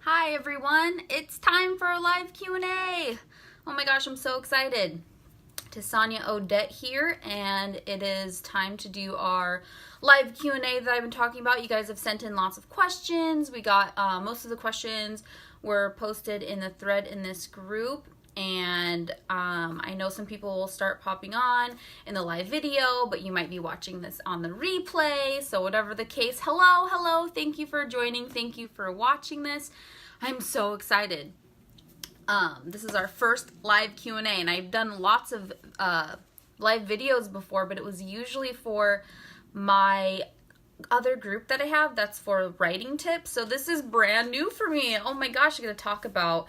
Hi everyone, it's time for a live Q&A. Oh my gosh, I'm so excited. Sonia Odette here, and it is time to do our live Q&A that I've been talking about. You guys have sent in lots of questions. We got most of the questions were posted in the thread in this group, and I know some people will start popping on in the live video, but you might be watching this on the replay. So whatever the case, hello, thank you for joining, thank you for watching this. I'm so excited. This is our first live Q&A, and I've done lots of live videos before, but it was usually for my other group that I have that's for writing tips. So this is brand new for me. Oh my gosh, I'm going to talk about,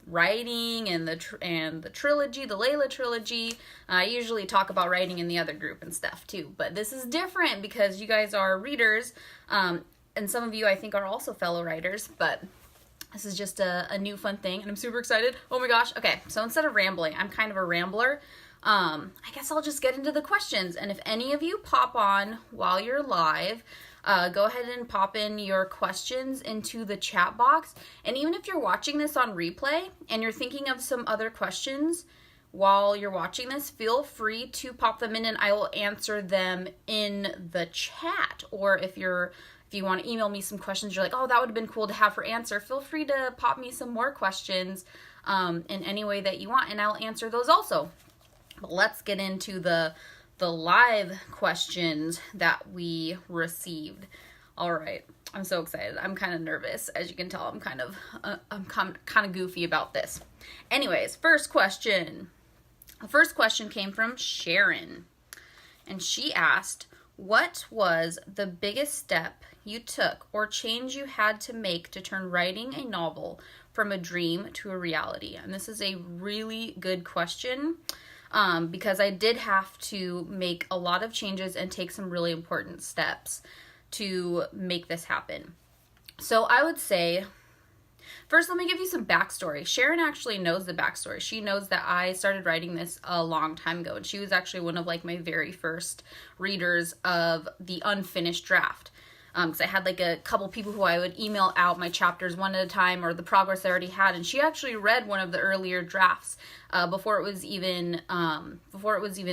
writing and the trilogy, the Lela Trilogy. I usually talk about writing in the other group and stuff too, but this is different because you guys are readers, and some of you I think are also fellow writers, but this is just a new fun thing, and I'm super excited. Oh my gosh. Okay, so instead of rambling, I'm kind of a rambler. I guess I'll just get into the questions, and if any of you pop on while you're live, go ahead and pop in your questions into the chat box. And even if you're watching this on replay and you're thinking of some other questions while you're watching this, feel free to pop them in and I will answer them in the chat. Or if you want to email me some questions, you're like, oh, that would have been cool to have her answer, feel free to pop me some more questions in any way that you want, and I'll answer those also. But let's get into the live questions that we received. All right, I'm so excited. I'm kind of nervous. As you can tell, I'm kind of goofy about this. Anyways, first question. The first question came from Sharon, and she asked, what was the biggest step you took or change you had to make to turn writing a novel from a dream to a reality? And this is a really good question because I did have to make a lot of changes and take some really important steps to make this happen. So I would say, first, let me give you some backstory. Sharon actually knows the backstory. She knows that I started writing this a long time ago, and she was actually one of my very first readers of the unfinished draft. Because I had a couple people who I would email out my chapters one at a time, or the progress I already had, and she actually read one of the earlier drafts before it was even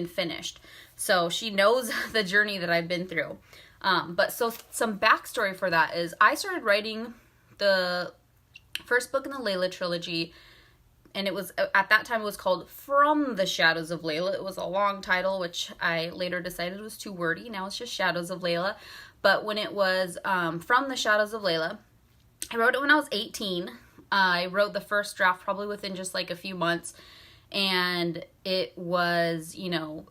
finished. So she knows the journey that I've been through. But so some backstory for that is I started writing the first book in the Lela trilogy, and it was, at that time, it was called From the Shadows of Layla. It was a long title, which I later decided was too wordy. Now it's just Shadows of Layla. But when it was From the Shadows of Layla, I wrote it when I was 18. I wrote the first draft probably within just a few months. And it was,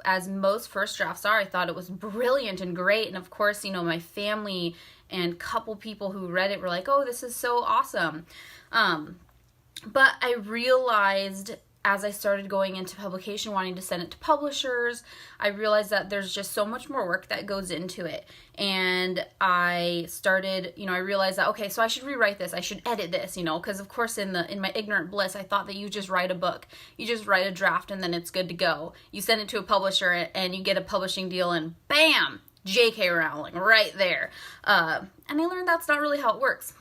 as most first drafts are, I thought it was brilliant and great. And of course, my family and couple people who read it were like, oh, this is so awesome. But I realized as I started going into publication, wanting to send it to publishers, I realized that there's just so much more work that goes into it. And I started, I realized that, okay, so I should rewrite this. I should edit this, because of course in my ignorant bliss, I thought that you just write a book. You just write a draft and then it's good to go. You send it to a publisher and you get a publishing deal and bam, J.K. Rowling right there. And I learned that's not really how it works.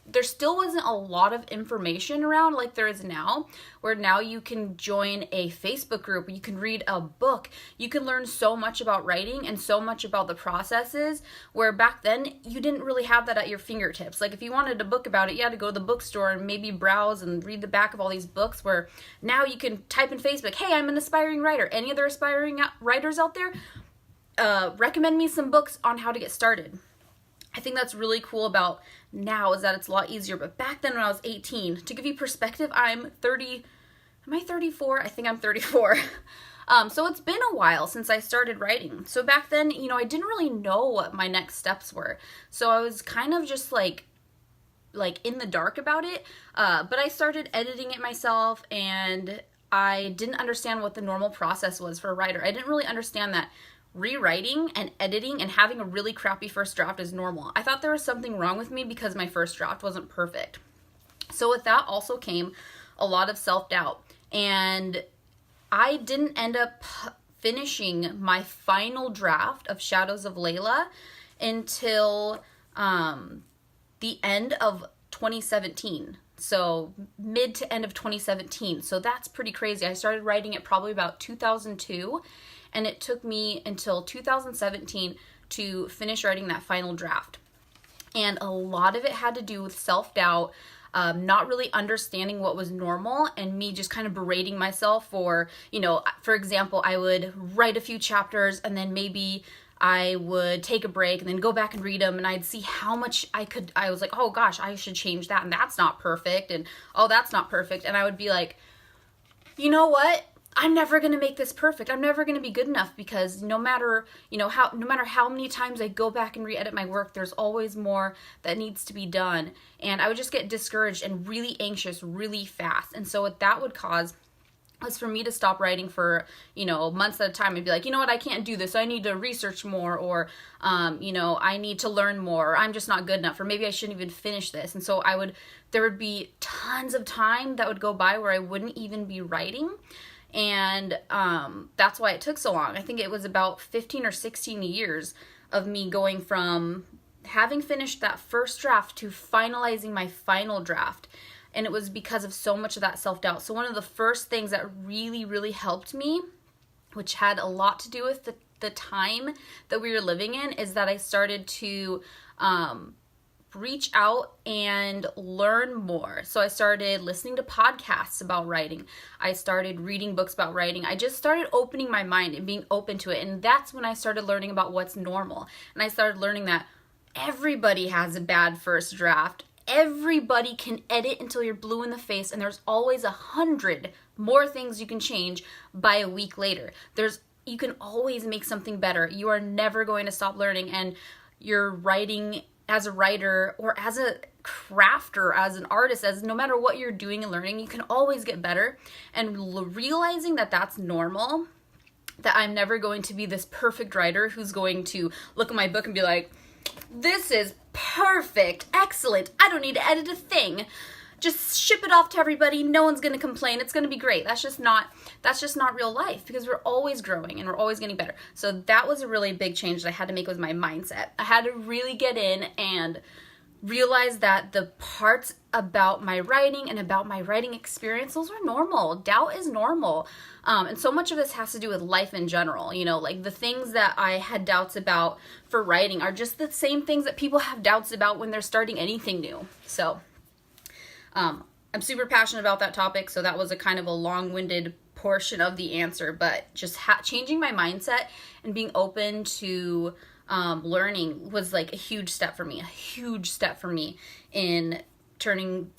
There still wasn't a lot of information around like there is now, where now you can join a Facebook group, you can read a book, you can learn so much about writing and so much about the processes, where back then you didn't really have that at your fingertips. If you wanted a book about it, you had to go to the bookstore and maybe browse and read the back of all these books, where now you can type in Facebook, hey, I'm an aspiring writer. Any other aspiring writers out there? Recommend me some books on how to get started. I think that's really cool about now is that it's a lot easier. But back then when I was 18, to give you perspective, I'm 30, am I 34? I think I'm 34. So it's been a while since I started writing. So back then, I didn't really know what my next steps were. So I was kind of just like in the dark about it. But I started editing it myself, and I didn't understand what the normal process was for a writer. I didn't really understand that rewriting and editing and having a really crappy first draft is normal. I thought there was something wrong with me because my first draft wasn't perfect. So with that also came a lot of self-doubt. And I didn't end up finishing my final draft of Shadows of Layla until the end of 2017. So mid to end of 2017. So that's pretty crazy. I started writing it probably about 2002, and it took me until 2017 to finish writing that final draft. And a lot of it had to do with self-doubt, not really understanding what was normal, and me just kind of berating myself for, for example, I would write a few chapters and then maybe I would take a break and then go back and read them, and I'd see how much I was like, oh gosh, I should change that, and that's not perfect, and oh, that's not perfect. And I would be like, you know what? I'm never going to make this perfect. I'm never going to be good enough, because no matter how many times I go back and re-edit my work, there's always more that needs to be done. And I would just get discouraged and really anxious really fast. And so what that would cause was for me to stop writing for, months at a time and be like, you know what, I can't do this. I need to research more, or, I need to learn more, or I'm just not good enough, or maybe I shouldn't even finish this. And so there would be tons of time that would go by where I wouldn't even be writing. And that's why it took so long. I think it was about 15 or 16 years of me going from having finished that first draft to finalizing my final draft. And it was because of so much of that self-doubt. So one of the first things that really, really helped me, which had a lot to do with the time that we were living in, is that I started to reach out and learn more. So I started listening to podcasts about writing. I started reading books about writing. I just started opening my mind and being open to it. And that's when I started learning about what's normal. And I started learning that everybody has a bad first draft. Everybody can edit until you're blue in the face, and there's always 100 more things you can change by a week later. You can always make something better. You are never going to stop learning, and you're writing as a writer or as a crafter, as an artist, as no matter what you're doing and learning, you can always get better. And realizing that that's normal, that I'm never going to be this perfect writer who's going to look at my book and be like, this is perfect, excellent, I don't need to edit a thing. Just ship it off to everybody. No one's going to complain. It's going to be great. That's just not real life, because we're always growing and we're always getting better. So that was a really big change that I had to make, was my mindset. I had to really get in and realize that the parts about my writing and about my writing experience, those are normal. Doubt is normal. And so much of this has to do with life in general. Like the things that I had doubts about for writing are just the same things that people have doubts about when they're starting anything new. So I'm super passionate about that topic, so that was a kind of a long-winded portion of the answer, but just changing my mindset and being open to learning was like a huge step for me in finishing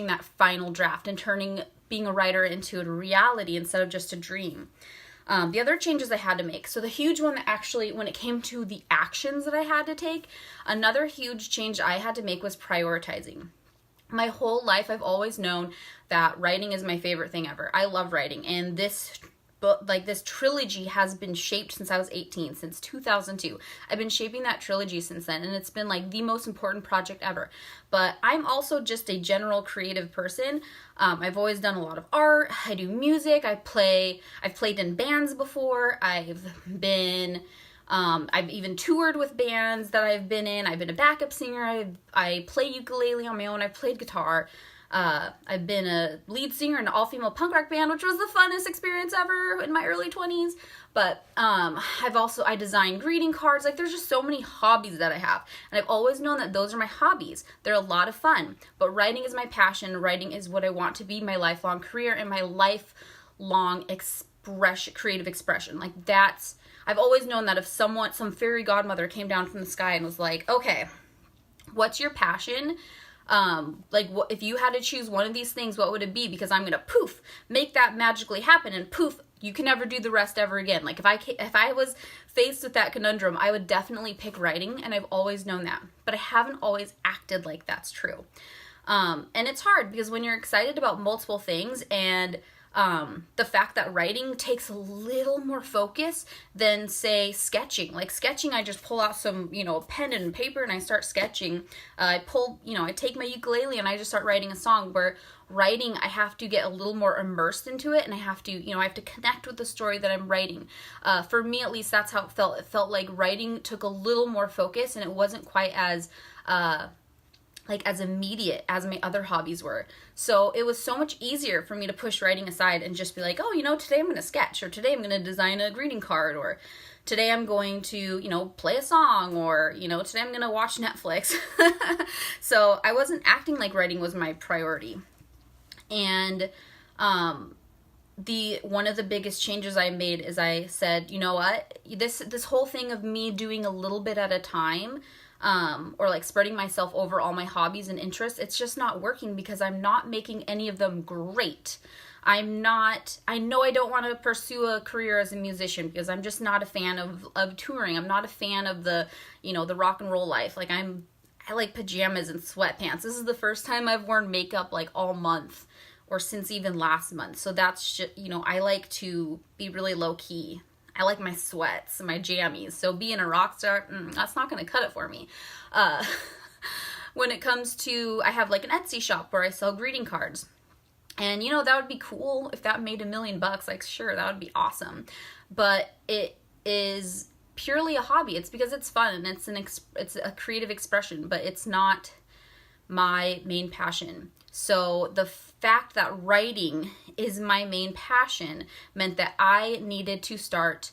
that final draft and turning being a writer into a reality instead of just a dream. The other changes I had to make. So the huge one that actually, when it came to the actions that I had to take, another huge change I had to make was prioritizing. My whole life, I've always known that writing is my favorite thing ever. I love writing, and this book, like this trilogy, has been shaped since I was 18, since 2002. I've been shaping that trilogy since then, and it's been like the most important project ever. But I'm also just a general creative person. I've always done a lot of art. I do music. I've played in bands before. I've even toured with bands that I've been in. I've been a backup singer. I play ukulele on my own. I've played guitar. I've been a lead singer in an all-female punk rock band, which was the funnest experience ever in my early 20s. But I design greeting cards. Like, there's just so many hobbies that I have. And I've always known that those are my hobbies. They're a lot of fun. But writing is my passion. Writing is what I want to be my lifelong career and my lifelong creative expression. Like, I've always known that if some fairy godmother came down from the sky and was like, okay, what's your passion? If you had to choose one of these things, what would it be? Because I'm going to poof, make that magically happen, and poof, you can never do the rest ever again. Like, if I was faced with that conundrum, I would definitely pick writing, and I've always known that. But I haven't always acted like that's true. And it's hard, because when you're excited about multiple things, and the fact that writing takes a little more focus than, say, sketching. Like sketching, I just pull out some, pen and paper and I start sketching. I take my ukulele and I just start writing a song. Where writing, I have to get a little more immersed into it, and I have to connect with the story that I'm writing. For me, at least, that's how it felt. It felt like writing took a little more focus, and it wasn't quite as like as immediate as my other hobbies were. So it was so much easier for me to push writing aside and just be like, oh, you know, today I'm going to sketch, or today I'm going to design a greeting card, or today I'm going to, you know, play a song, or, you know, today I'm going to watch Netflix. So I wasn't acting like writing was my priority. And one of the biggest changes I made is I said, you know what, this whole thing of me doing a little bit at a time, or like spreading myself over all my hobbies and interests, it's just not working because I'm not making any of them great. I know I don't want to pursue a career as a musician because I'm just not a fan of touring. I'm not a fan of the, you know, the rock and roll life. Like I like pajamas and sweatpants. This is the first time I've worn makeup like all month, or since even last month. So that's just, you know, I like to be really low key. I like my sweats and my jammies. So being a rock star, that's not going to cut it for me. When it comes to, I have like an Etsy shop where I sell greeting cards. And, you know, that would be cool if that made $1 million. Like, sure, that would be awesome. But it is purely a hobby. It's because it's fun and it's a creative expression, but it's not my main passion. So the fact that writing is my main passion meant that I needed to start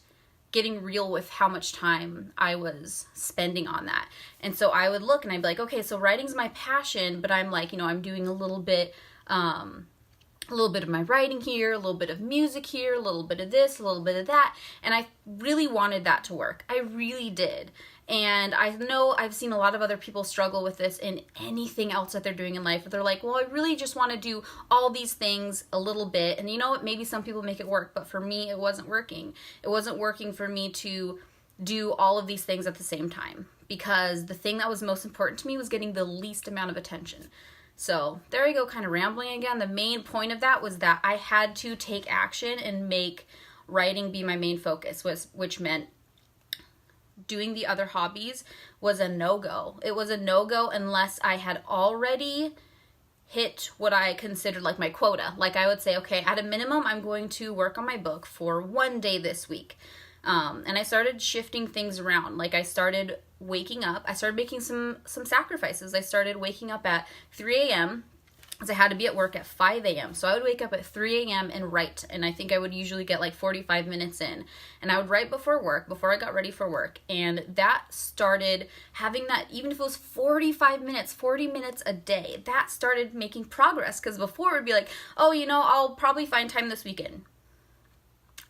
getting real with how much time I was spending on that. And so I would look and I'd be like, okay, so writing's my passion, but I'm like, you know, I'm doing a little bit of my writing here, a little bit of music here, a little bit of this, a little bit of that. And I really wanted that to work. I really did. And I know I've seen a lot of other people struggle with this in anything else that they're doing in life. They're like, well, I really just want to do all these things a little bit. And you know what? Maybe some people make it work, but for me, it wasn't working. It wasn't working for me to do all of these things at the same time, because the thing that was most important to me was getting the least amount of attention. So there I go, kind of rambling again. The main point of that was that I had to take action and make writing be my main focus, which meant doing the other hobbies was a no-go. It was a no-go unless I had already hit what I considered like my quota. Like I would say, okay, at a minimum, I'm going to work on my book for 1 day this week. And I started shifting things around. Like I started waking up. I started making some sacrifices. I started waking up at 3 a.m. because I had to be at work at 5 a.m. So I would wake up at 3 a.m. and write. And I think I would usually get like 45 minutes in. And I would write before work, before I got ready for work. And that started having that, even if it was 45 minutes, 40 minutes a day, that started making progress. Because before it would be like, oh, you know, I'll probably find time this weekend.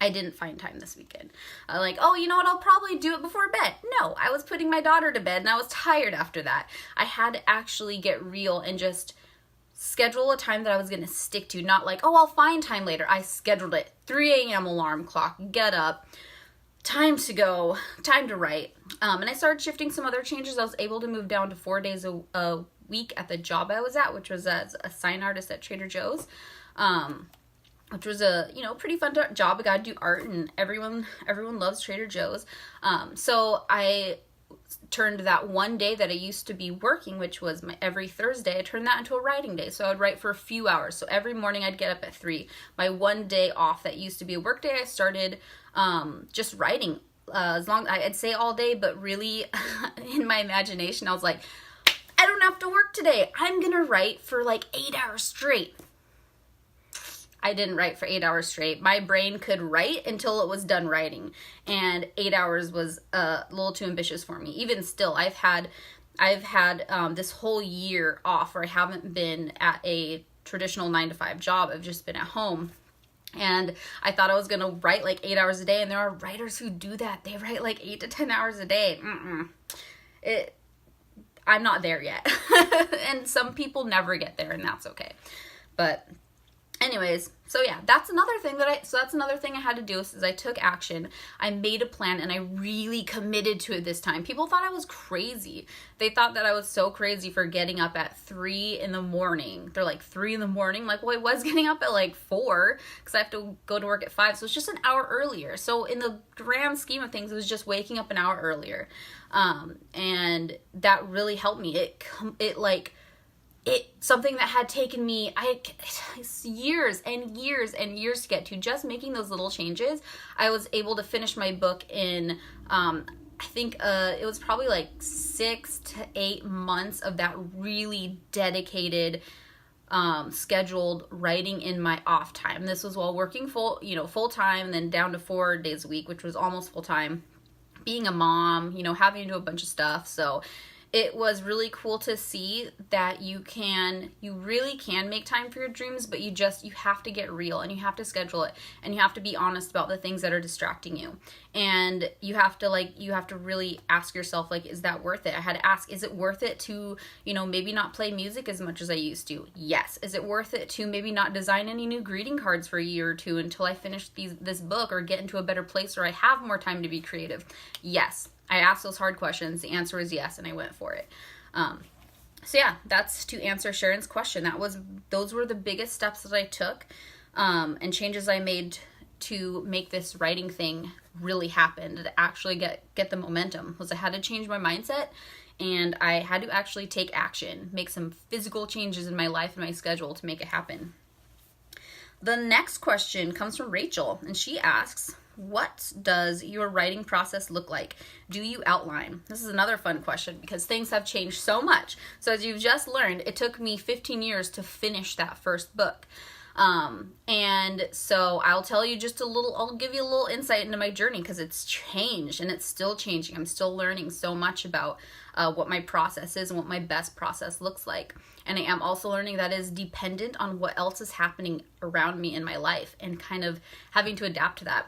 I didn't find time this weekend. Like, oh, you know what, I'll probably do it before bed. No, I was putting my daughter to bed and I was tired after that. I had to actually get real and just schedule a time that I was going to stick to. Not like, oh, I'll find time later. I scheduled it. 3 a.m. alarm clock, get up, time to go, time to write. And I started shifting some other changes. I was able to move down to 4 days a week at the job I was at, which was as a sign artist at Trader Joe's. Which was a, you know, pretty fun job. I got to do art, and everyone loves Trader Joe's. So I turned that 1 day that I used to be working, which was every Thursday, I turned that into a writing day. So I would write for a few hours. So every morning I'd get up at 3. My 1 day off that used to be a work day, I started just writing. As long, I'd say all day, but really in my imagination, I was like, I don't have to work today. I'm going to write for like 8 hours straight. I didn't write for 8 hours straight. My brain could write until it was done writing, and 8 hours was a little too ambitious for me. Even still, I've had this whole year off where I haven't been at a traditional 9-to-5 job. I've just been at home, and I thought I was gonna write like 8 hours a day, and there are writers who do that. They write like 8 to 10 hours a day. I'm not there yet, and some people never get there, and that's okay. But anyways, so yeah, that's another thing I had to do is I took action. I made a plan and I really committed to it this time. People thought I was crazy. They thought that I was so crazy for getting up at 3 in the morning. They're like, 3 in the morning? I'm like, well, I was getting up at like 4 because I have to go to work at 5. So it's just an hour earlier. So in the grand scheme of things, it was just waking up an hour earlier. And that really helped me. Something that had taken me years and years and years to get to, just making those little changes. I was able to finish my book in I think it was probably like 6 to 8 months of that really dedicated, scheduled writing in my off time. This was while working full time, and then down to 4 days a week, which was almost full time. Being a mom, having to do a bunch of stuff. So it was really cool to see that you really can make time for your dreams, but you have to get real, and you have to schedule it, and you have to be honest about the things that are distracting you. And you have to really ask yourself, like, is that worth it? I had to ask, is it worth it to, maybe not play music as much as I used to? Yes. Is it worth it to maybe not design any new greeting cards for a year or two until I finish this book or get into a better place where I have more time to be creative? Yes. I asked those hard questions. The answer was yes, and I went for it. So yeah, that's to answer Sharon's question. Those were the biggest steps that I took, and changes I made to make this writing thing really happen, to actually get the momentum. Was I had to change my mindset, and I had to actually take action, make some physical changes in my life and my schedule to make it happen. The next question comes from Rachel, and she asks, what does your writing process look like? Do you outline? This is another fun question because things have changed so much. So as you've just learned, it took me 15 years to finish that first book. And so I'll tell you I'll give you a little insight into my journey because it's changed and it's still changing. I'm still learning so much about what my process is and what my best process looks like. And I am also learning that is dependent on what else is happening around me in my life and kind of having to adapt to that.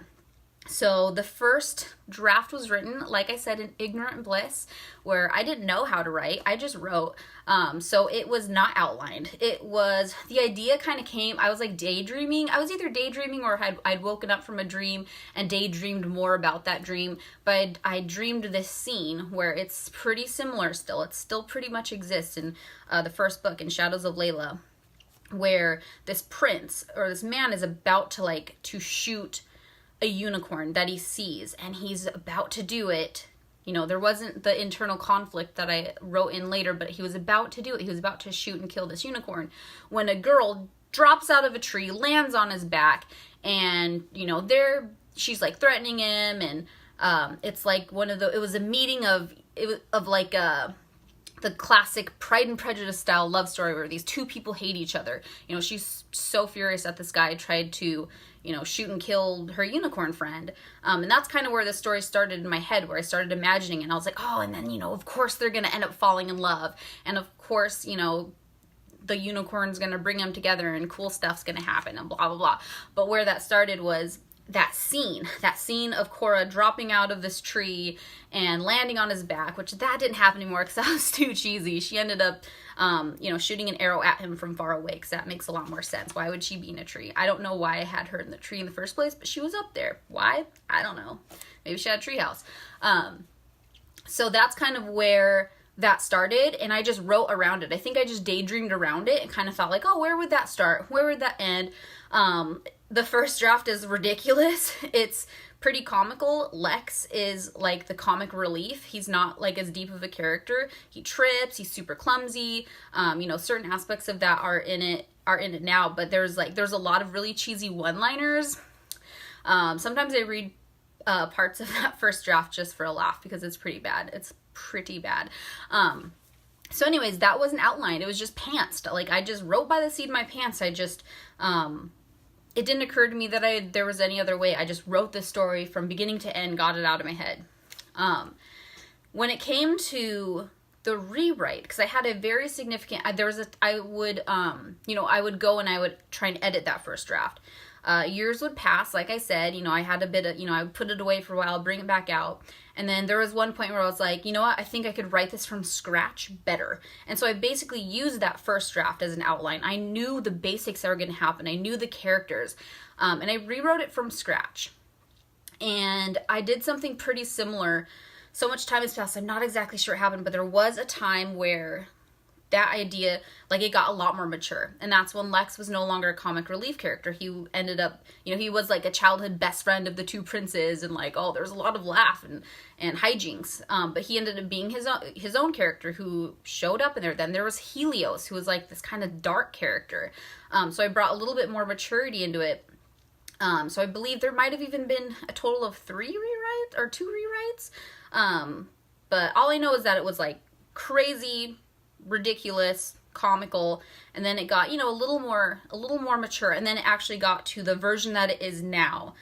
So the first draft was written, like I said, in ignorant bliss, where I didn't know how to write. I just wrote. So it was not outlined. The idea kind of came, I was like daydreaming. I was either daydreaming or I'd woken up from a dream and daydreamed more about that dream. But I dreamed this scene where it's pretty similar still. It still pretty much exists in the first book, in Shadows of Layla, where this prince or this man is about to shoot a unicorn that he sees, and he's about to do it. There wasn't the internal conflict that I wrote in later, but he was about to do it. He was about to shoot and kill this unicorn when a girl drops out of a tree, lands on his back, and she's like threatening him, and it's like it was a meeting of the classic Pride and Prejudice style love story where these two people hate each other. She's so furious that this guy tried to shoot and kill her unicorn friend. And that's kind of where the story started in my head, where I started imagining, and I was like, oh, and then, of course they're going to end up falling in love. And of course, the unicorn's going to bring them together and cool stuff's going to happen and blah, blah, blah. But where that started was that scene of Cora dropping out of this tree and landing on his back, which that didn't happen anymore because that was too cheesy. She ended up, shooting an arrow at him from far away because that makes a lot more sense. Why would she be in a tree? I don't know why I had her in the tree in the first place, but she was up there. Why? I don't know. Maybe she had a tree house. So that's kind of where that started, and I just wrote around it. I think I just daydreamed around it and kind of thought like, oh, where would that start? Where would that end? The first draft is ridiculous. It's pretty comical. Lex is like the comic relief. He's not like as deep of a character. He trips. He's super clumsy. Certain aspects of that are in it now, but there's a lot of really cheesy one-liners. Sometimes I read parts of that first draft just for a laugh because it's pretty bad. It's pretty bad. So anyways, that wasn't outlined. It was just pantsed. Like I just wrote by the seat of my pants. I just, it didn't occur to me that there was any other way. I just wrote this story from beginning to end, got it out of my head. When it came to the rewrite, because I had a very significant, I would go and I would try and edit that first draft. Years would pass, like I said, I had a bit of, I would put it away for a while, bring it back out. And then there was one point where I was like, you know what, I think I could write this from scratch better. And so I basically used that first draft as an outline. I knew the basics that were going to happen. I knew the characters. And I rewrote it from scratch. And I did something pretty similar. So much time has passed, I'm not exactly sure what happened, but there was a time where that idea, it got a lot more mature. And that's when Lex was no longer a comic relief character. He ended up, he was like a childhood best friend of the two princes, and there's a lot of laugh and hijinks. But he ended up being his own character who showed up in there. Then there was Helios, who was like this kind of dark character. So I brought a little bit more maturity into it. So I believe there might have even been a total of 2 rewrites. But all I know is that it was like crazy, ridiculous, comical, and then it got, a little more mature, and then it actually got to the version that it is now.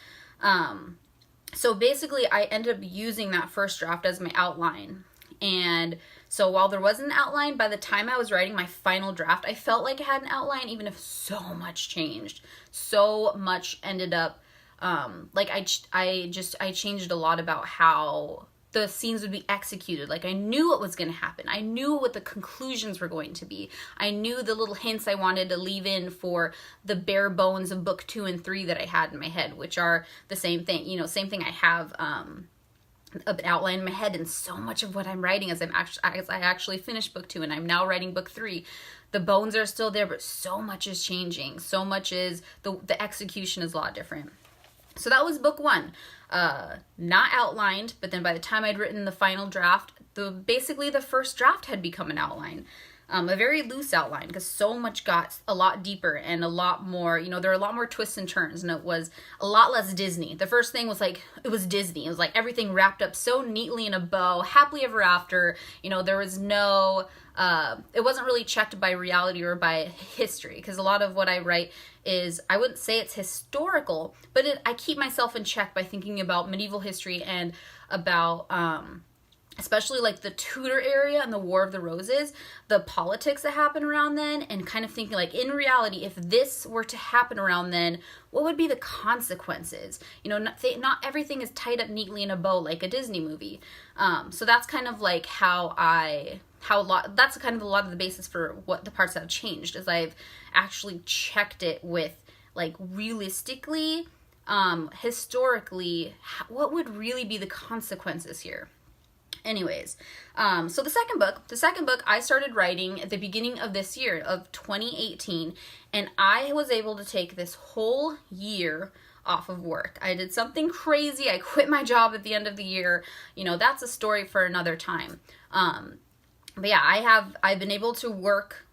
So basically I ended up using that first draft as my outline. And so while there was an outline, by the time I was writing my final draft, I felt like I had an outline, even if so much changed. So much ended up, I changed a lot about how the scenes would be executed. Like, I knew what was going to happen. I knew what the conclusions were going to be. I knew the little hints I wanted to leave in for the bare bones of book 2 and 3 that I had in my head, which are the same thing. Same thing I have an outline in my head, and so much of what I'm writing as I actually finished book 2 and I'm now writing book 3. The bones are still there, but so much is changing. So much is, the execution is a lot different. So that was book 1. Not outlined, but then by the time I'd written the final draft, basically the first draft had become an outline. A very loose outline, because so much got a lot deeper and a lot more, there were a lot more twists and turns, and it was a lot less Disney. The first thing was like, it was Disney. It was like everything wrapped up so neatly in a bow, happily ever after. There was no, it wasn't really checked by reality or by history, because a lot of what I write is, I wouldn't say it's historical, but I keep myself in check by thinking about medieval history and about, especially like the Tudor area and the War of the Roses, the politics that happened around then, and kind of thinking like, in reality, if this were to happen around then, what would be the consequences? Not everything is tied up neatly in a bow like a Disney movie. So that's kind of like that's kind of a lot of the basis for what the parts that have changed, is I've actually checked it with, like, realistically, historically, what would really be the consequences here. Anyways, so the second book I started writing at the beginning of this year, of 2018, and I was able to take this whole year off of work. I did something crazy. I quit my job at the end of the year. That's a story for another time. But yeah, I've been able to work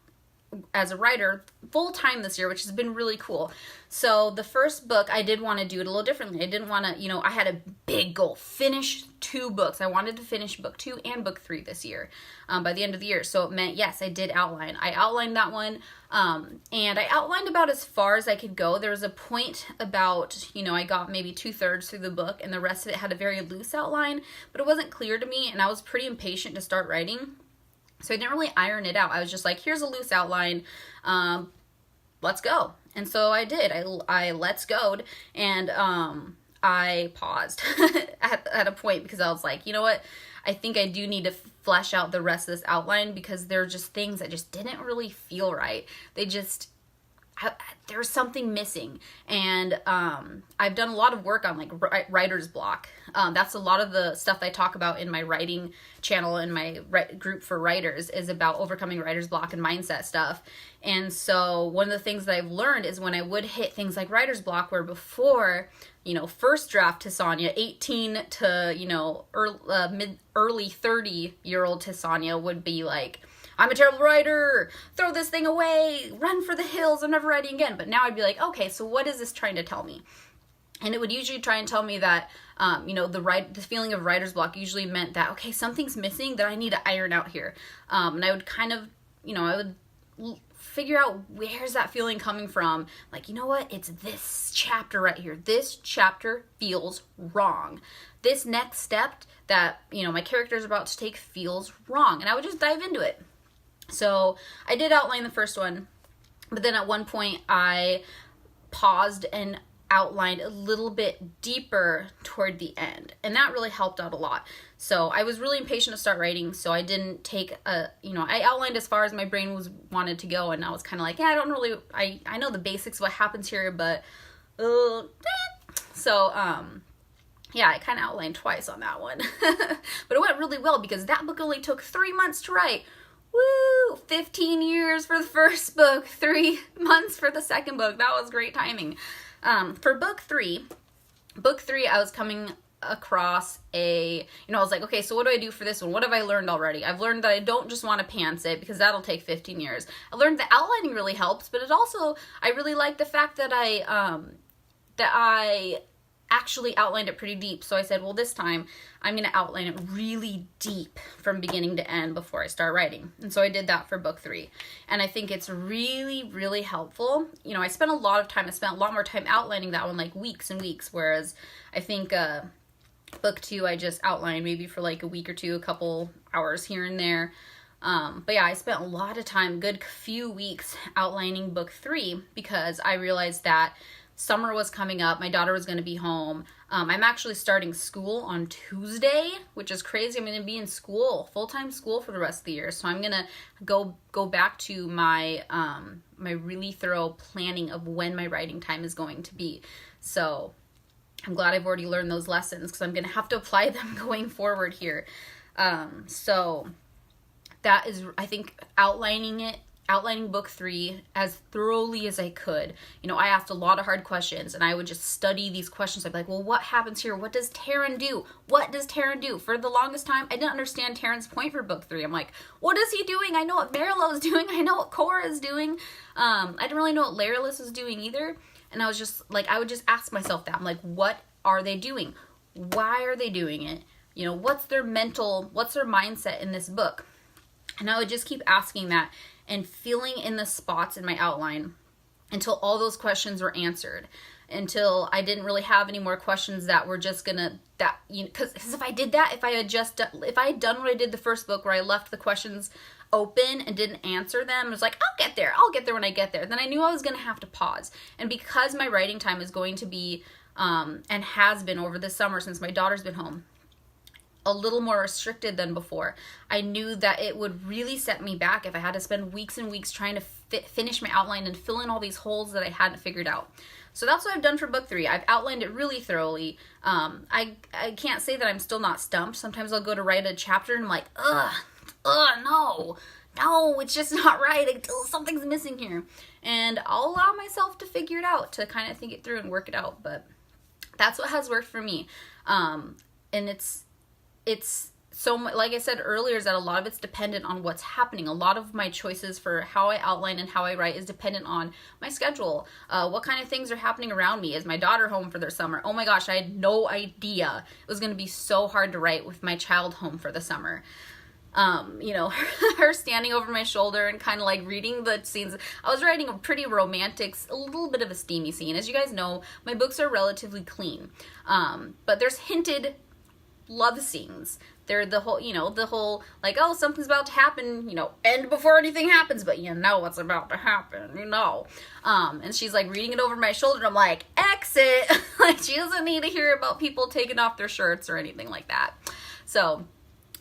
as a writer full time this year, which has been really cool. So the first book, I did want to do it a little differently. I didn't want to, I had a big goal, finish 2 books. I wanted to finish book 2 and book 3 this year, by the end of the year. So it meant, yes, I did outline. I outlined that one, and I outlined about as far as I could go. There was a point about, I got maybe 2/3 through the book, and the rest of it had a very loose outline, but it wasn't clear to me, and I was pretty impatient to start writing. So I didn't really iron it out. I was just like, here's a loose outline, let's go. And so I did. I let's go'd, and I paused at a point, because I was like, you know what? I think I do need to flesh out the rest of this outline, because there are just things that just didn't really feel right. There's something missing, and I've done a lot of work on, like, writer's block. That's a lot of the stuff I talk about in my writing channel, in my group for writers, is about overcoming writer's block and mindset stuff. And so one of the things that I've learned is, when I would hit things like writer's block, where before, first draft Tisania, 18 to, early 30-year-old Tisania would be like, I'm a terrible writer, throw this thing away, run for the hills, I'm never writing again. But now I'd be like, okay, so what is this trying to tell me? And it would usually try and tell me that, the feeling of writer's block usually meant that, okay, something's missing that I need to iron out here. And I would kind of, I would figure out, where's that feeling coming from? Like, you know what? It's this chapter right here. This chapter feels wrong. This next step that, my character's about to take feels wrong. And I would just dive into it. So I did outline the first one, but then at one point I paused and outlined a little bit deeper toward the end, and that really helped out a lot. So I was really impatient to start writing, so I didn't take I outlined as far as my brain wanted to go, and I was kind of like, yeah, I know the basics of what happens here, but so yeah, I kind of outlined twice on that one. But it went really well, because that book only took 3 months to write. Woo! 15 years for the first book, 3 months for the second book. That was great timing. For book 3, I was coming across I was like, okay, so what do I do for this one? What have I learned already? I've learned that I don't just want to pants it, because that'll take 15 years. I learned that outlining really helps, but I really like the fact that I actually outlined it pretty deep. So I said, well, this time I'm going to outline it really deep from beginning to end before I start writing. And so I did that for book 3. And I think it's really, really helpful. You know, I spent a lot more time outlining that one, like weeks and weeks. Whereas I think book 2, I just outlined maybe for like a week or two, a couple hours here and there. But yeah, I spent a lot of time, good few weeks outlining book 3 because I realized that summer was coming up. My daughter was going to be home. I'm actually starting school on Tuesday, which is crazy. I'm going to be in school, full-time school for the rest of the year. So I'm going to go back to my my really thorough planning of when my writing time is going to be. So I'm glad I've already learned those lessons because I'm going to have to apply them going forward here. So that is, I think, outlining book 3 as thoroughly as I could. You know, I asked a lot of hard questions and I would just study these questions. I'd be like, well, what happens here? What does Taryn do? What does Taryn do? For the longest time, I didn't understand Taryn's point for book 3. I'm like, what is he doing? I know what Marilyn is doing. I know what Cora is doing. I didn't really know what Laralus was doing either. And I was just like, I would just ask myself that. I'm like, what are they doing? Why are they doing it? You know, what's their mindset in this book? And I would just keep asking that and filling in the spots in my outline until all those questions were answered, until I didn't really have any more questions that were just gonna, because if I did that, if I had done what I did the first book where I left the questions open and didn't answer them, it was like, I'll get there when I get there, then I knew I was gonna have to pause. And because my writing time is going to be, and has been over the summer since my daughter's been home, a little more restricted than before, I knew that it would really set me back if I had to spend weeks and weeks trying to finish my outline and fill in all these holes that I hadn't figured out. So that's what I've done for book 3. I've outlined it really thoroughly. I can't say that I'm still not stumped. Sometimes I'll go to write a chapter and I'm like, no, it's just not right. Something's missing here. And I'll allow myself to figure it out, to kind of think it through and work it out. But that's what has worked for me. And it's so, like I said earlier, is that a lot of it's dependent on what's happening. A lot of my choices for how I outline and how I write is dependent on my schedule. What kind of things are happening around me? Is my daughter home for their summer? Oh my gosh, I had no idea it was going to be so hard to write with my child home for the summer. You know, her standing over my shoulder and kind of like reading the scenes. I was writing a pretty romantic, a little bit of a steamy scene. As you guys know, my books are relatively clean. But there's hinted love scenes. They're the whole, like, oh, something's about to happen, end before anything happens, but you know what's about to happen, and she's like reading it over my shoulder, and I'm like, exit. Like, she doesn't need to hear about people taking off their shirts or anything like that. So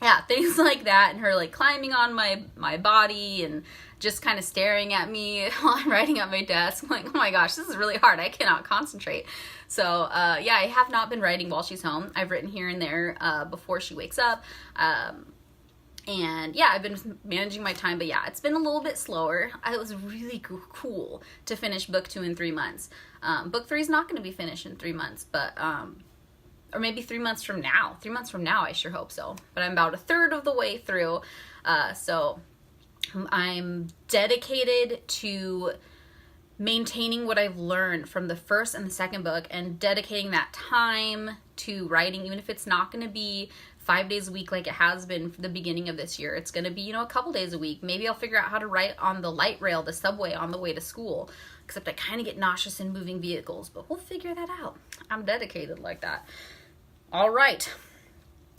yeah, things like that, and her like climbing on my body and just kind of staring at me while I'm writing at my desk. I'm like, oh my gosh, this is really hard. I cannot concentrate. So yeah, I have not been writing while she's home. I've written here and there before she wakes up. And yeah, I've been managing my time, but yeah, it's been a little bit slower. It was really cool to finish book 2 in 3 months. Book 3 is not going to be finished in 3 months, but or maybe 3 months from now. 3 months from now, I sure hope so. But I'm about a third of the way through. So I'm dedicated to maintaining what I've learned from the first and the second book and dedicating that time to writing, even if it's not going to be 5 days a week like it has been for the beginning of this year. It's going to be, a couple days a week. Maybe I'll figure out how to write on the light rail, the subway on the way to school, except I kind of get nauseous in moving vehicles, but we'll figure that out. I'm dedicated like that. All right.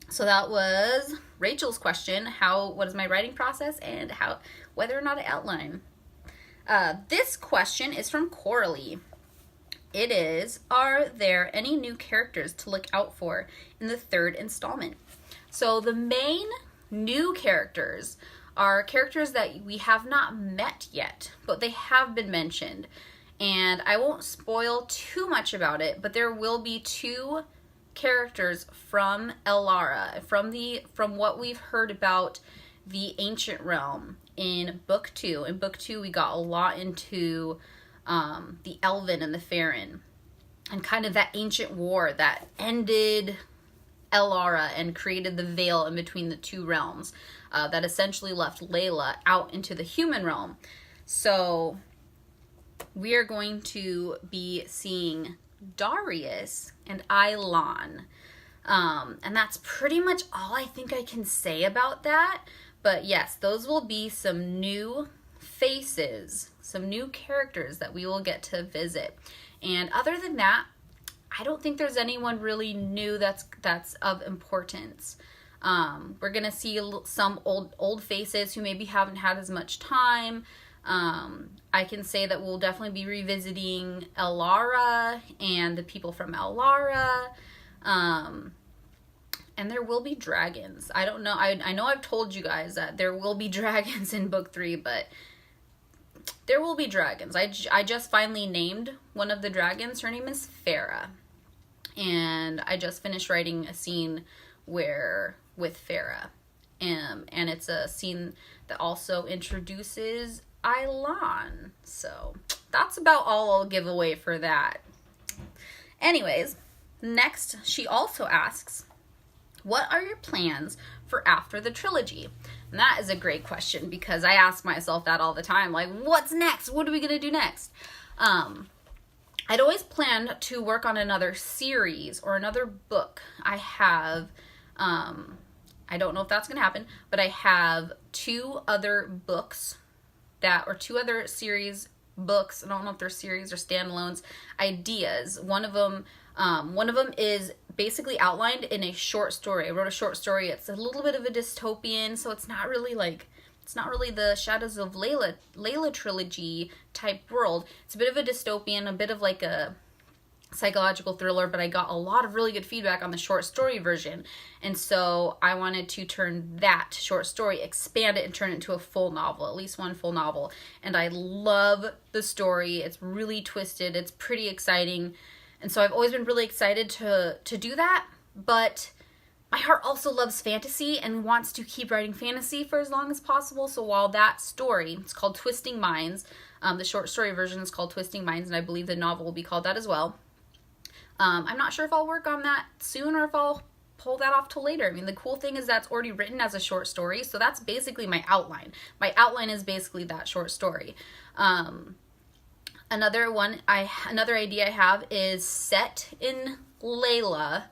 So that was Rachel's question, what is my writing process and whether or not I outline. This question is from Coralie. It is, are there any new characters to look out for in the 3rd installment? So the main new characters are characters that we have not met yet, but they have been mentioned. And I won't spoil too much about it, but there will be 2 characters from Elara, from what we've heard about the ancient realm in book 2. In book 2, we got a lot into the Elven and the Farron, and kind of that ancient war that ended Elara and created the veil in between the 2 realms, that essentially left Leila out into the human realm. So we are going to be seeing Darius, and Ilan. And that's pretty much all I think I can say about that. But yes, those will be some new faces, some new characters that we will get to visit. And other than that, I don't think there's anyone really new that's of importance. We're gonna see some old faces who maybe haven't had as much time. I can say that we'll definitely be revisiting Elara and the people from Elara. And there will be dragons. I don't know. I know I've told you guys that there will be dragons in book 3, but there will be dragons. I just finally named one of the dragons. Her name is Farah. And I just finished writing a scene with Farah. And it's a scene that also introduces Ilan. So that's about all I'll give away for that. Anyways, next she also asks, what are your plans for after the trilogy? And that is a great question because I ask myself that all the time. Like, what's next? What are we going to do next? I'd always planned to work on another series or another book. I have, I don't know if that's going to happen, but I have 2 other books or 2 other series books. I don't know if they're series or standalones, ideas. One of them is basically outlined in a short story. I wrote a short story. It's a little bit of a dystopian, so it's not really the Shadows of Lela trilogy type world. It's a bit of a dystopian, a bit of like a psychological thriller, but I got a lot of really good feedback on the short story version. And so I wanted to turn that short story, expand it, and turn it into a full novel, at least one full novel. And I love the story. It's really twisted. It's pretty exciting. And so I've always been really excited to do that, but my heart also loves fantasy and wants to keep writing fantasy for as long as possible. So while that story, it's called Twisting Minds, the short story version is called Twisting Minds, and I believe the novel will be called that as well. I'm not sure if I'll work on that soon or if I'll pull that off till later. I mean, the cool thing is that's already written as a short story, so that's basically my outline. My outline is basically that short story. Another idea I have is set in Layla,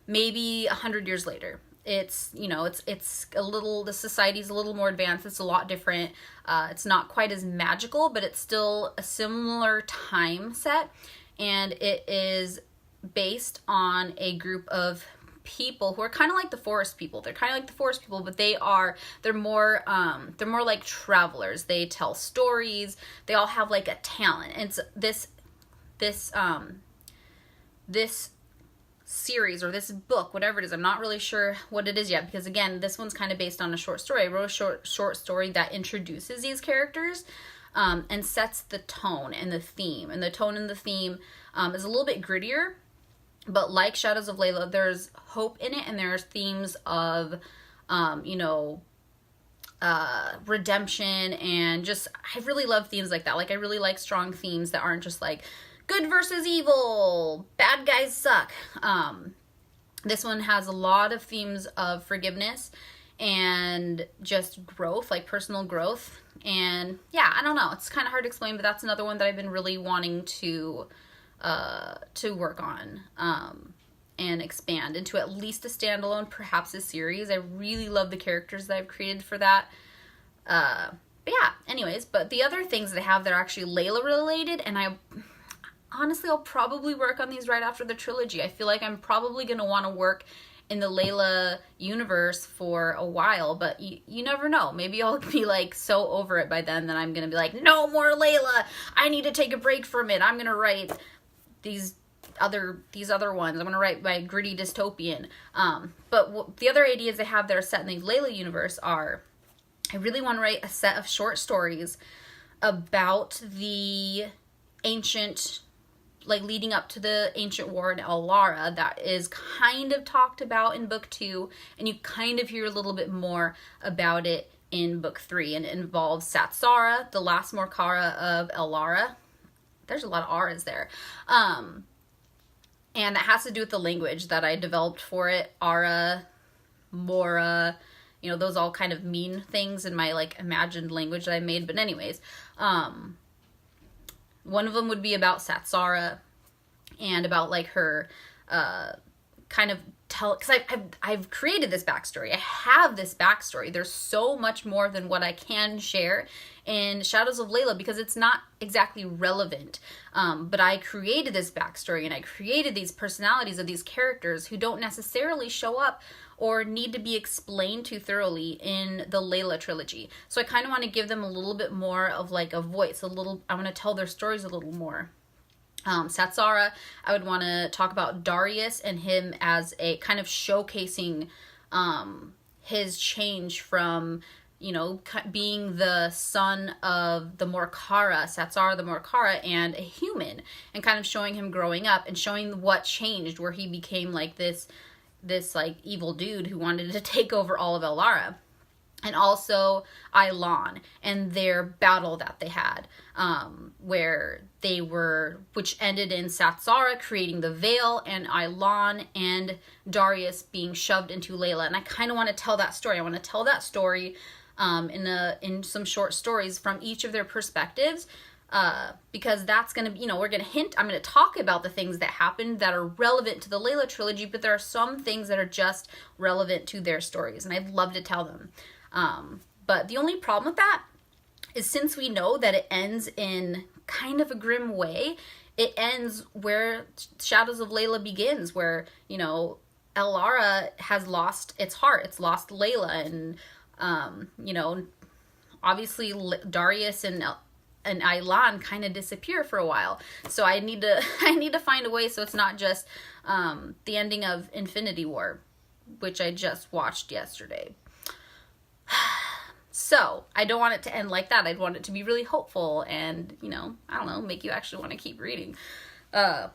maybe 100 years later. It's a little, the society's a little more advanced. It's a lot different. It's not quite as magical, but it's still a similar time set. And it is based on a group of people who are kind of like the forest people. They're kind of like the forest people, but they're more like travelers. They tell stories. They all have like a talent. And it's this series or this book, whatever it is, I'm not really sure what it is yet, because again, this one's kind of based on a short story. I wrote a short story that introduces these characters and sets the tone and the theme. And the tone and the theme is a little bit grittier, but like Shadows of Layla, there's hope in it, and there's themes of redemption, and just, I really love themes like that. Like, I really like strong themes that aren't just like good versus evil, bad guys suck. This one has a lot of themes of forgiveness and just growth, like personal growth. And yeah, I don't know, it's kind of hard to explain, but that's another one that I've been really wanting to work on and expand into at least a standalone, perhaps a series. I really love the characters that I've created for that. But yeah, anyways, but the other things that I have that are actually Layla related, and honestly, I'll probably work on these right after the trilogy. I feel like I'm probably going to want to work in the Layla universe for a while, but you never know. Maybe I'll be like so over it by then that I'm going to be like, no more Layla. I need to take a break from it. I'm going to write these other ones. I'm going to write my gritty dystopian. But the other ideas I have that are set in the Layla universe are, I really want to write a set of short stories about the ancient, like leading up to the ancient war in Elara, that is kind of talked about in book 2, and you kind of hear a little bit more about it in book 3, and it involves Satsara, the last Morkara of Elara. There's a lot of R's there. And that has to do with the language that I developed for it. Ara, Mora, those all kind of mean things in my like imagined language that I made. But anyways, one of them would be about Satsara. and about like her kind of because I've created this backstory. I have this backstory. There's so much more than what I can share in Shadows of Layla because it's not exactly relevant. But I created this backstory and I created these personalities of these characters who don't necessarily show up or need to be explained to thoroughly in the Lela trilogy. So I kind of want to give them a little bit more of like a voice, I want to tell their stories a little more. Satsara, I would want to talk about Darius and him as a kind of showcasing his change from, being the son of the Morkara, Satsara the Morkara, and a human, and kind of showing him growing up and showing what changed, where he became like this like evil dude who wanted to take over all of Elara. And also Ilan and their battle that they had, which ended in Satsara creating the veil and Ilan and Darius being shoved into Layla. And I kind of want to tell that story. I want to tell that story in some short stories from each of their perspectives, because that's going to be, I'm going to talk about the things that happened that are relevant to the Lela trilogy, but there are some things that are just relevant to their stories, and I'd love to tell them. But the only problem with that is, since we know that it ends in kind of a grim way, it ends where Shadows of Layla begins, where, Elara has lost its heart. It's lost Layla, and, obviously Darius and Ilan kind of disappear for a while. So I need to find a way so it's not just the ending of Infinity War, which I just watched yesterday. So I don't want it to end like that. I'd want it to be really hopeful and, make you actually want to keep reading. The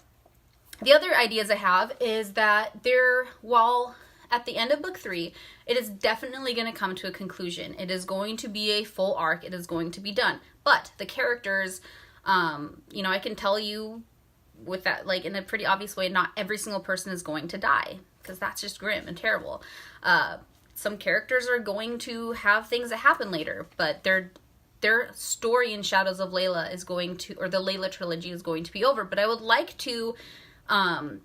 other ideas I have is that while at the end of book 3, it is definitely going to come to a conclusion. It is going to be a full arc. It is going to be done. But the characters, I can tell you with that, like, in a pretty obvious way, not every single person is going to die, because that's just grim and terrible. Some characters are going to have things that happen later, but their story in Shadows of Layla or the Lela trilogy is going to be over. But I would like to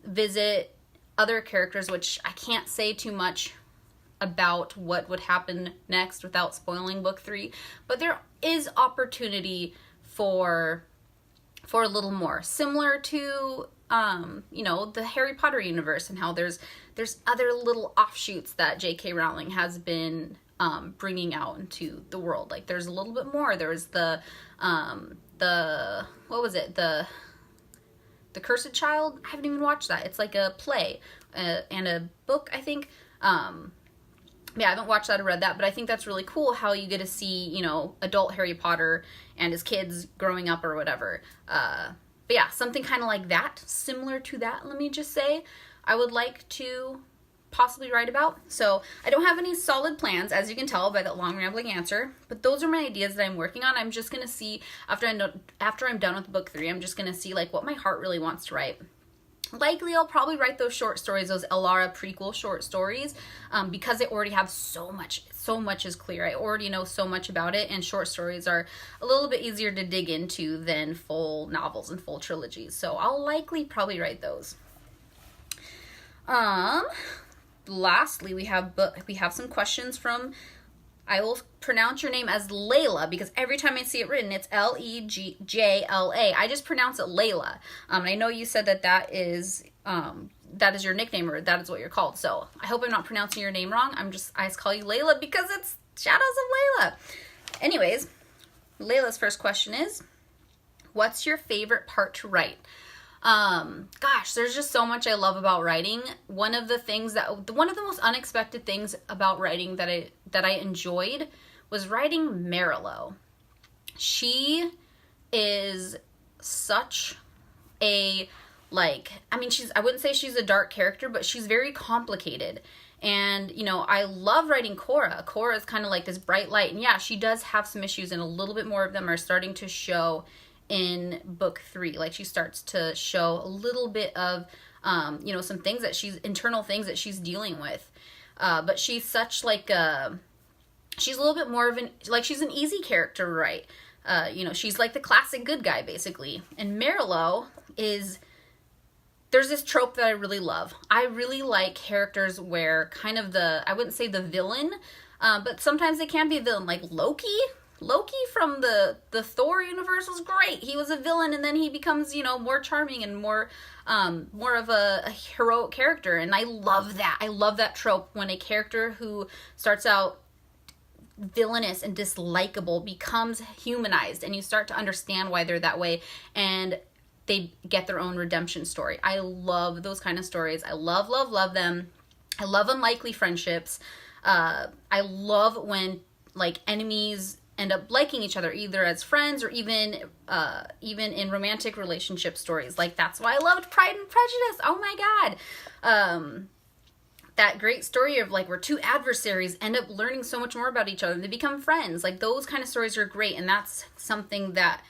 visit other characters, which I can't say too much about what would happen next without spoiling book 3. But there is opportunity for a little more, similar to the Harry Potter universe, and how there's other little offshoots that J.K. Rowling has been bringing out into the world. Like, there's a little bit more. There's the what was it? The Cursed Child? I haven't even watched that. It's like a play and a book, I think. I haven't watched that or read that, but I think that's really cool how you get to see, adult Harry Potter and his kids growing up or whatever. But yeah, something kind of like that, similar to that, let me just say, I would like to possibly write about. So I don't have any solid plans, as you can tell by that long rambling answer, but those are my ideas that I'm working on. I'm just going to see, after I'm done with book 3, I'm just going to see like what my heart really wants to write. Likely I'll probably write those short stories, those Elara prequel short stories, because I already have so much is clear. I already know so much about it, and short stories are a little bit easier to dig into than full novels and full trilogies. So I'll likely probably write those. Lastly, we have some questions from, I will pronounce your name as Leila, because every time I see it written, it's Legjla. I just pronounce it Leila. And I know you said that is your nickname, or that is what you're called. So I hope I'm not pronouncing your name wrong. I just call you Leila because it's Shadows of Layla. Anyways, Leila's first question is, what's your favorite part to write? Gosh, there's just so much I love about writing. One of the most unexpected things about writing that I enjoyed was writing Marillo. She is such a, I wouldn't say she's a dark character, but she's very complicated. And, I love writing Cora. Cora is kind of like this bright light. And yeah, she does have some issues, and a little bit more of them are starting to show in book 3. Like, she starts to show a little bit of, some things internal things that she's dealing with. But she's such she's a little bit more of she's an easy character to write. She's like the classic good guy, basically. And Marillo is there's this trope that I really love. I really like characters where kind of I wouldn't say the villain, but sometimes they can be a villain, like Loki. Loki from the Thor universe was great. He was a villain, and then he becomes, more charming and more of a heroic character. And I love that. I love that trope when a character who starts out villainous and dislikable becomes humanized, and you start to understand why they're that way, and they get their own redemption story. I love those kind of stories. I love, love, love them. I love unlikely friendships. I love when like enemies end up liking each other, either as friends or even in romantic relationship stories. Like, that's why I loved Pride and Prejudice. Oh my God. That great story of like where two adversaries end up learning so much more about each other and they become friends. Like, those kind of stories are great, and that's something that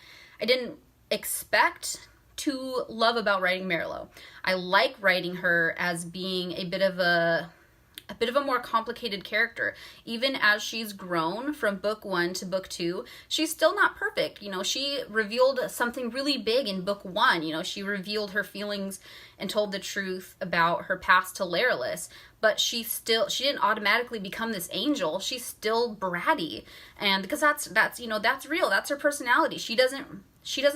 I didn't expect to love about writing Marilow. I like writing her as being a bit of a more complicated character. Even as she's grown from book 1 to book 2, she's still not perfect. She revealed something really big in book 1. She revealed her feelings and told the truth about her past to Laralus, but she didn't automatically become this angel. She's still bratty, and because that's real. That's her personality. She doesn't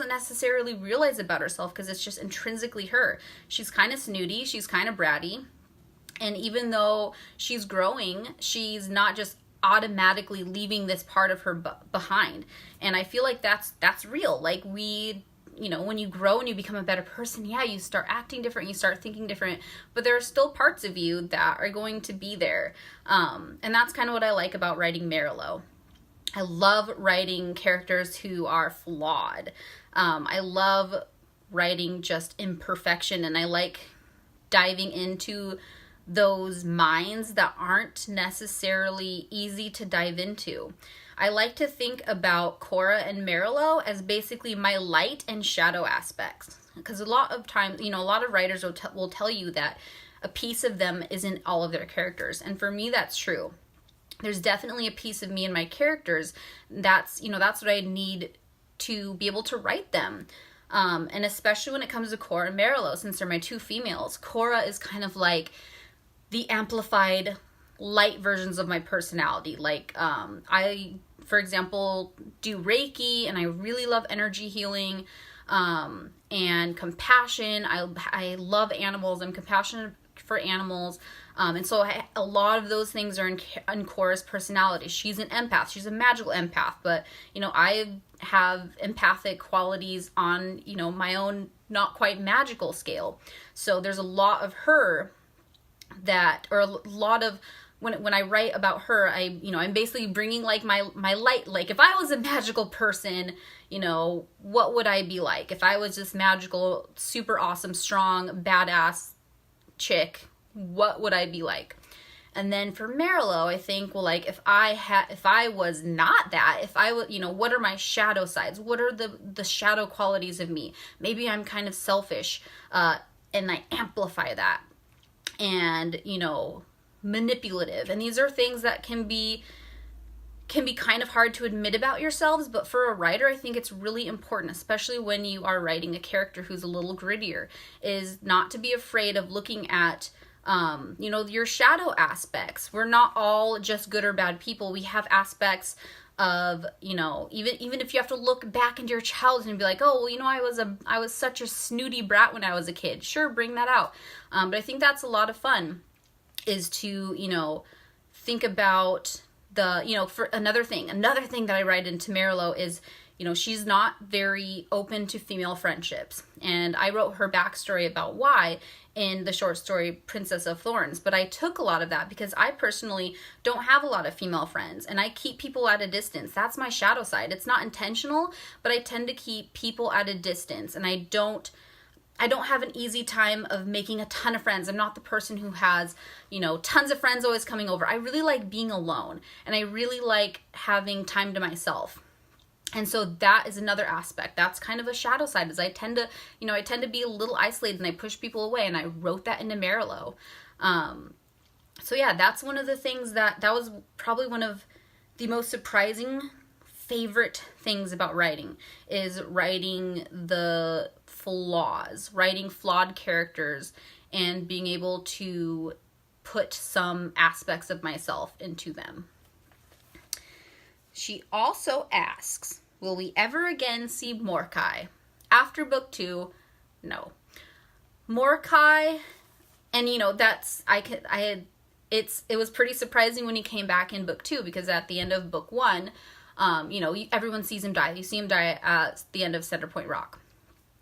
necessarily realize about herself because it's just intrinsically her. She's kind of snooty. She's kind of bratty. And even though she's growing, she's not just automatically leaving this part of her behind. And I feel like that's real. Like, when you grow and you become a better person, yeah, you start acting different, you start thinking different, but there are still parts of you that are going to be there. And that's kind of what I like about writing Marilow. I love writing characters who are flawed. I love writing just imperfection, and I like diving into those minds that aren't necessarily easy to dive into. I like to think about Cora and Marilow as basically my light and shadow aspects, because a lot of times, a lot of writers will tell you that a piece of them isn't all of their characters, and for me that's true. There's definitely a piece of me in my characters that's what I need to be able to write them. And especially when it comes to Cora and Marilow, since they're my two females, Cora is kind of like the amplified light versions of my personality. Like, I, for example, do Reiki, and I really love energy healing, and compassion. I love animals. I'm compassionate for animals. And so a lot of those things are in Cora's personality. She's an empath. She's a magical empath, but, I have empathic qualities on, my own not quite magical scale. So there's a lot of her when I write about her, I'm basically bringing like my light. Like, if I was a magical person, what would I be like? If I was this magical, super awesome, strong, badass chick, what would I be like? And then for Marilow, I think, well, like, if I was not that, if I was, what are my shadow sides? What are the shadow qualities of me? Maybe I'm kind of selfish, and I amplify that. And, manipulative. And these are things that can be kind of hard to admit about yourselves, but for a writer, I think it's really important, especially when you are writing a character who's a little grittier, is not to be afraid of looking at, your shadow aspects. We're not all just good or bad people. We have aspects of, even if you have to look back into your childhood and be like, oh, well, I was such a snooty brat when I was a kid. Sure, bring that out. But I think that's a lot of fun, is to, think about for another thing that I write into Marilow is, she's not very open to female friendships. And I wrote her backstory about why in the short story Princess of Thorns. But I took a lot of that because I personally don't have a lot of female friends, and I keep people at a distance. That's my shadow side. It's not intentional, but I tend to keep people at a distance, and I don't have an easy time of making a ton of friends. I'm not the person who has, tons of friends always coming over. I really like being alone, and I really like having time to myself. And so that is another aspect. That's kind of a shadow side, is I tend to be a little isolated, and I push people away, and I wrote that into Marilow. So yeah, that's one of the things that was probably one of the most surprising favorite things about writing, is writing the flaws, writing flawed characters, and being able to put some aspects of myself into them. She also asks, will we ever again see Mordecai? After book 2, no. Mordecai, and it was pretty surprising when he came back in book 2, because at the end of book 1, everyone sees him die. You see him die at the end of Center Point Rock,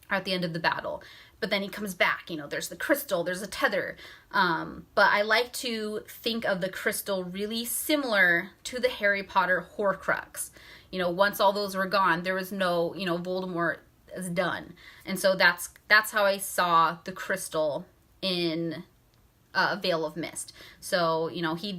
or at the end of the battle. But then he comes back, there's the crystal, there's a tether. But I like to think of the crystal really similar to the Harry Potter Horcrux. Once all those were gone, there was no, Voldemort is done. And so that's how I saw the crystal in Veil of Mist. So,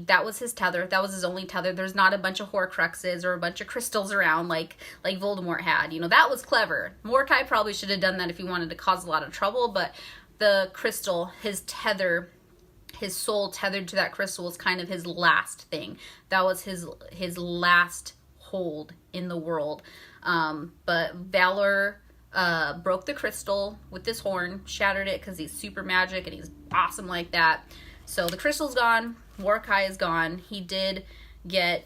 that was his tether. That was his only tether. There's not a bunch of Horcruxes or a bunch of crystals around like Voldemort had. That was clever. Mordecai probably should have done that if he wanted to cause a lot of trouble, but the crystal, his tether, his soul tethered to that crystal was kind of his last thing. That was his last hold in the world. But Valor broke the crystal with this horn, shattered it because he's super magic and he's awesome like that. So the crystal's gone, Mordecai is gone. He did get,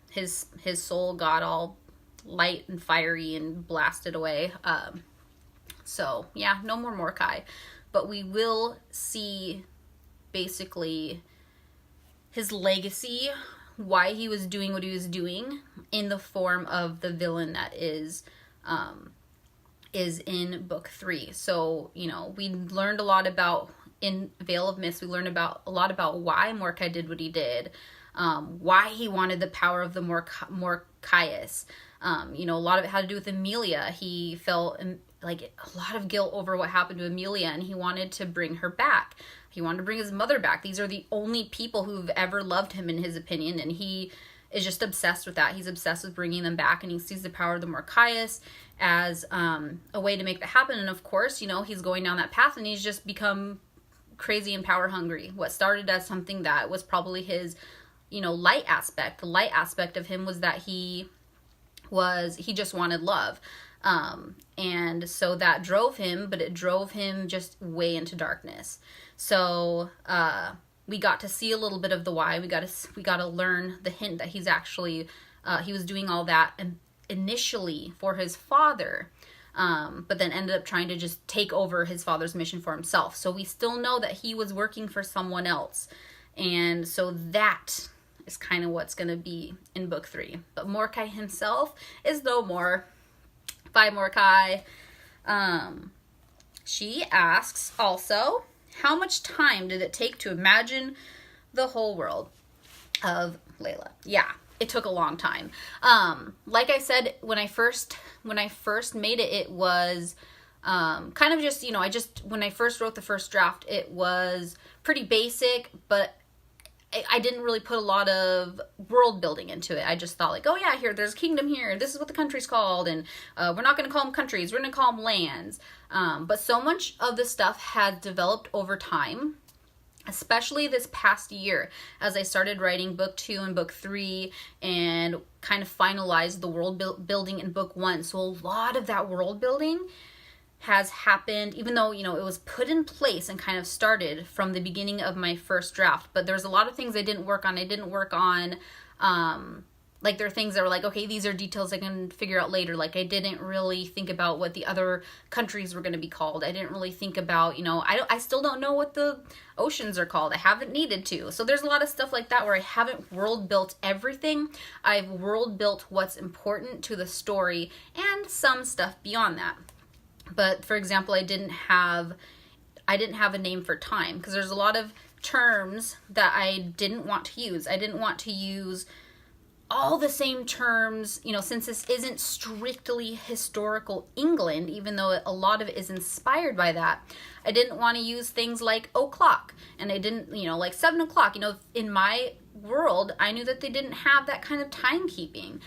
his soul got all light and fiery and blasted away. So yeah, no more Mordecai. But we will see basically his legacy, why he was doing what he was doing, in the form of the villain that is in book 3. So, we learned a lot about, in Veil of Mist, we learned a lot about why Mordecai did what he did, why he wanted the power of the Morcaius. A lot of it had to do with Amelia. He felt like a lot of guilt over what happened to Amelia, and he wanted to bring her back. He wanted to bring his mother back. These are the only people who've ever loved him, in his opinion, and he is just obsessed with that. He's obsessed with bringing them back, and he sees the power of the Morcaius as a way to make that happen. And of course, he's going down that path, and he's just become crazy and power hungry. What started as something that was probably his, light aspect. The light aspect of him was that he just wanted love. And so that drove him, but it drove him just way into darkness. So, we got to see a little bit of the why. We got to learn the hint that he's actually, he was doing all that initially for his father, but then ended up trying to just take over his father's mission for himself. So we still know that he was working for someone else. And so that is kind of what's going to be in book 3. But Mordecai himself is no more. Bye, Mordecai. She asks also, how much time did it take to imagine the whole world of Layla? Yeah, it took a long time. Like I said, when I first made it, it was kind of just, when I first wrote the first draft, it was pretty basic, but I didn't really put a lot of world building into it. I just thought like, oh yeah, there's a kingdom here. This is what the country's called. And we're not going to call them countries. We're going to call them lands. But so much of the stuff had developed over time, especially this past year, as I started writing book 2 and book 3 and kind of finalized the world building in book 1. So a lot of that world building has happened, even though, it was put in place and kind of started from the beginning of my first draft. But there's a lot of things I didn't work on. Like there are things that were like, okay, these are details I can figure out later. Like I didn't really think about what the other countries were going to be called. I didn't really think about, I still don't know what the oceans are called. I haven't needed to. So there's a lot of stuff like that where I haven't world built everything. I've world built what's important to the story and some stuff beyond that. But for example, I didn't have a name for time because there's a lot of terms that I didn't want to use. I didn't want to use all the same terms, since this isn't strictly historical England, even though a lot of it is inspired by that. I didn't want to use things like o'clock, and I didn't, like 7 o'clock. In my world, I knew that they didn't have that kind of timekeeping.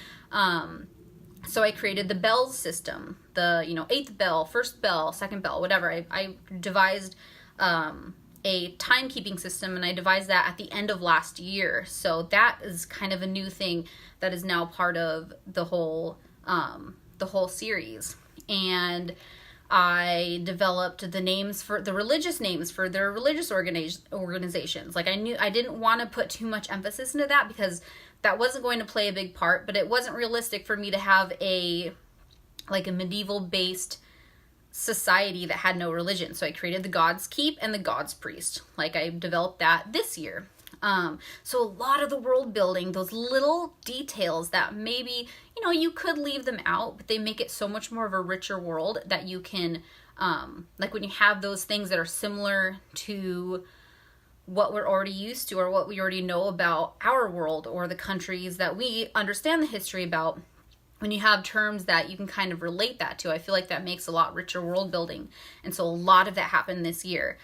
So I created the bells system, the, 8th bell, 1st bell, 2nd bell, whatever. I devised a timekeeping system, and I devised that at the end of last year. So that is kind of a new thing that is now part of the whole series. And I developed the names for the religious names for their religious organizations. Like I didn't want to put too much emphasis into that because that wasn't going to play a big part, but it wasn't realistic for me to have a medieval based society that had no religion. So I created the God's Keep and the God's Priest. Like I developed that this year. So a lot of the world building, those little details that maybe, you could leave them out, but they make it so much more of a richer world that you can, like when you have those things that are similar to what we're already used to or what we already know about our world or the countries that we understand the history about, when you have terms that you can kind of relate that to, I feel like that makes a lot richer world building. And so a lot of that happened this year.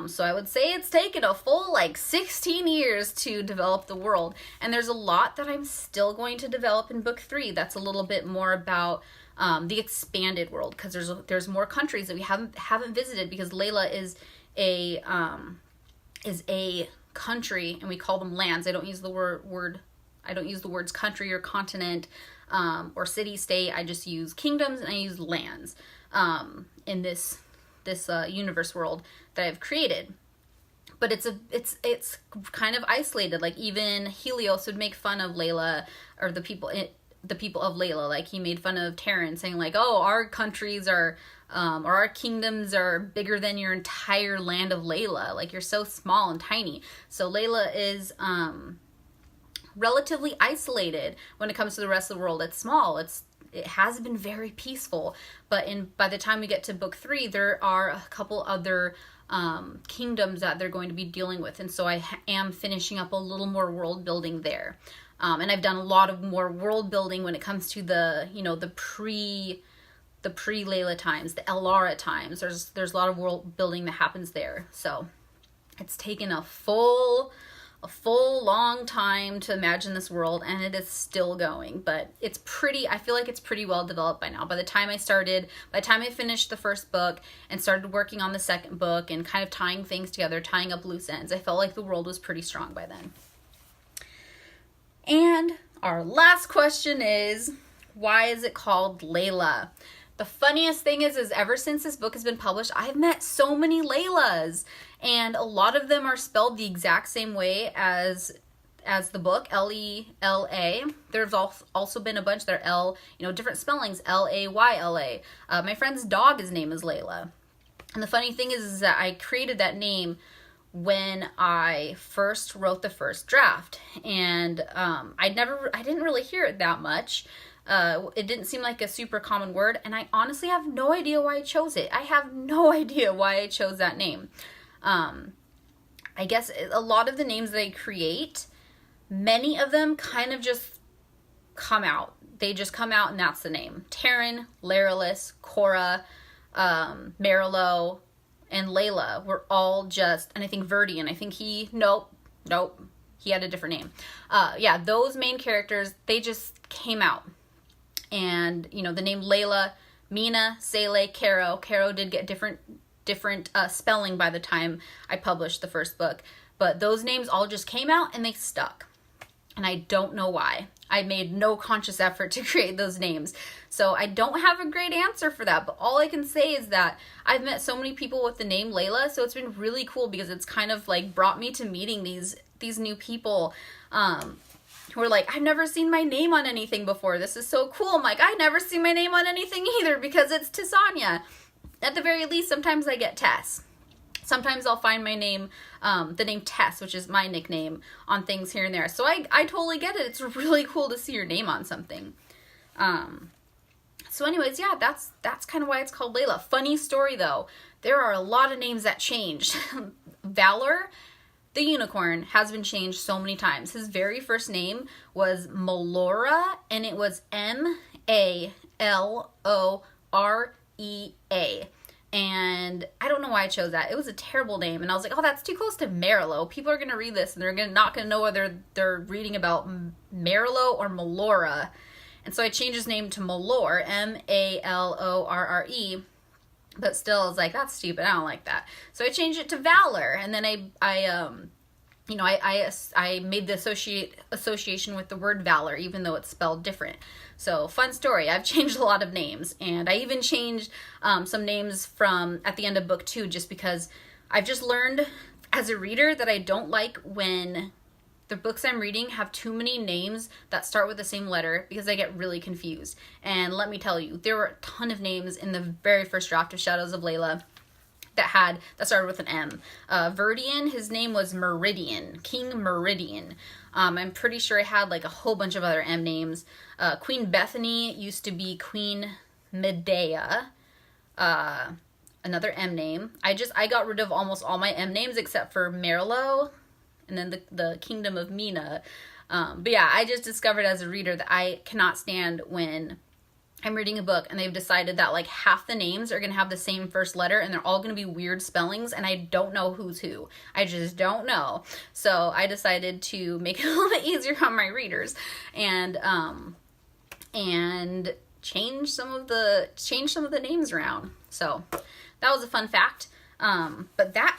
So I would say it's taken a full 16 years to develop the world. And there's a lot that I'm still going to develop in book 3. That's a little bit more about the expanded world, because there's more countries that we haven't visited, because Leila is a country, and we call them lands. I don't use the words country or continent or city state. I just use kingdoms and I use lands in this universe world that I've created. But it's kind of isolated. Like even Helios would make fun of Leila, or the people of Leila. Like he made fun of Terran, saying like, "Oh, our countries are or our kingdoms are bigger than your entire land of Leila. Like you're so small and tiny." So Leila is relatively isolated when it comes to the rest of the world. It's small. It has been very peaceful, but by the time we get to book 3, there are a couple other kingdoms that they're going to be dealing with, and so I am finishing up a little more world building there. And I've done a lot of more world building when it comes to the pre-Layla times, the Elara times. There's a lot of world building that happens there. So it's taken a full long time to imagine this world, and it is still going, but I feel like it's pretty well developed by now. By the time I finished the first book and started working on the second book and kind of tying things together, tying up loose ends, I felt like the world was pretty strong by then. And our last question is, why is it called Layla? The funniest thing is ever since this book has been published, I've met so many Laylas, and a lot of them are spelled the exact same way as the book, L-E-L-A. There's also been a bunch that are different spellings, L-A-Y-L-A. My friend's dog's name is Layla. And the funny thing is that I created that name when I first wrote the first draft, and I didn't really hear it that much. It didn't seem like a super common word, and I honestly have no idea why I chose it. I have no idea why I chose that name. I guess a lot of the names that I create, many of them kind of just come out. They just come out and that's the name. Taryn, Laralis, Cora, Marillo, and Layla were all just, and I think Verdian, nope, he had a different name. Those main characters, they just came out. And, the name Layla, Mina, Sele, Caro did get different spelling by the time I published the first book. But those names all just came out and they stuck. And I don't know why. I made no conscious effort to create those names. So I don't have a great answer for that. But all I can say is that I've met so many people with the name Layla. So it's been really cool because it's kind of brought me to meeting these new people who are like, I've never seen my name on anything before. This is so cool. I'm like, I've never seen my name on anything either because it's Tessania. At the very least, sometimes I get Tess. Sometimes I'll find my name, the name Tess, which is my nickname, on things here and there. So I totally get it. It's really cool to see your name on something. So anyways, yeah, that's kind of why it's called Layla. Funny story though, there are a lot of names that changed. Valor, the unicorn, has been changed so many times. His very first name was Melora, and it was Mallorea. And I don't know why I chose that. It was a terrible name. And I was like, oh, that's too close to Marillo. People are going to read this and they're not going to know whether they're reading about Marillo or Melora. And so I changed his name to Malore, Malorre. But still, I was like, that's stupid. I don't like that. So I changed it to Valor. And then I you know, I made the association with the word valor, even though it's spelled different. So fun story. I've changed a lot of names, and I even changed some names from at the end of book 2, just because I've just learned as a reader that I don't like when the books I'm reading have too many names that start with the same letter, because I get really confused. And let me tell you, there were a ton of names in the very first draft of Shadows of Layla that started with an M. Verdian, his name was Meridian, King Meridian. I'm pretty sure I had like a whole bunch of other M names. Queen Bethany used to be Queen Medea. Another M name. I got rid of almost all my M names except for Merlo, and then the Kingdom of Mina. But yeah, I just discovered as a reader that I cannot stand when I'm reading a book and they've decided that like half the names are going to have the same first letter and they're all going to be weird spellings, and I don't know who's who. I just don't know. So I decided to make it a little bit easier on my readers and change some of the names around. So that was a fun fact. But that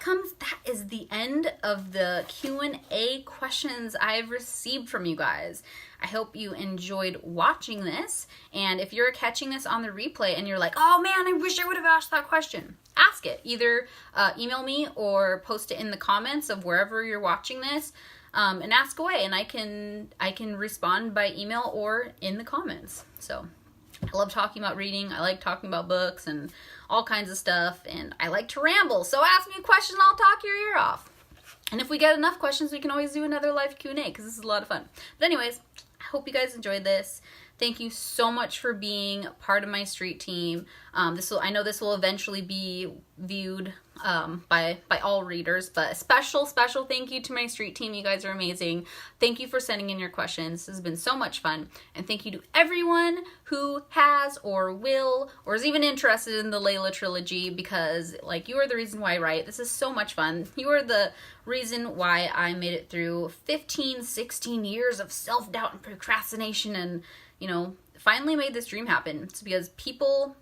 is the end of the Q&A questions I've received from you guys. I hope you enjoyed watching this. And if you're catching this on the replay and you're like, oh man, I wish I would have asked that question, ask it. Either email me or post it in the comments of wherever you're watching this, and ask away. And I can respond by email or in the comments. So I love talking about reading. I like talking about books and all kinds of stuff, and I like to ramble. So ask me a question and I'll talk your ear off. And if we get enough questions, we can always do another live Q&A, because this is a lot of fun. But anyways, I hope you guys enjoyed this. Thank you so much for being part of my street team. I know this will eventually be viewed by all readers, but a special thank you to my street team. You guys are amazing. Thank you for sending in your questions. This has been so much fun. And thank you to everyone who has or will or is even interested in the Lela trilogy, because like, you are the reason why I write. This is so much fun. You are the reason why I made it through 16 years of self-doubt and procrastination, and you know, finally made this dream happen. It's because people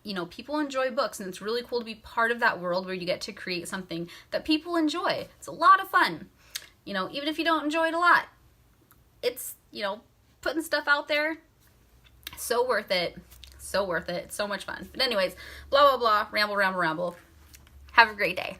enjoy books, and it's really cool to be part of that world where you get to create something that people enjoy. It's a lot of fun. You know, even if you don't enjoy it a lot, it's, you know, putting stuff out there, so worth it. So worth it. It's so much fun. But anyways, blah, blah, blah, ramble. Have a great day.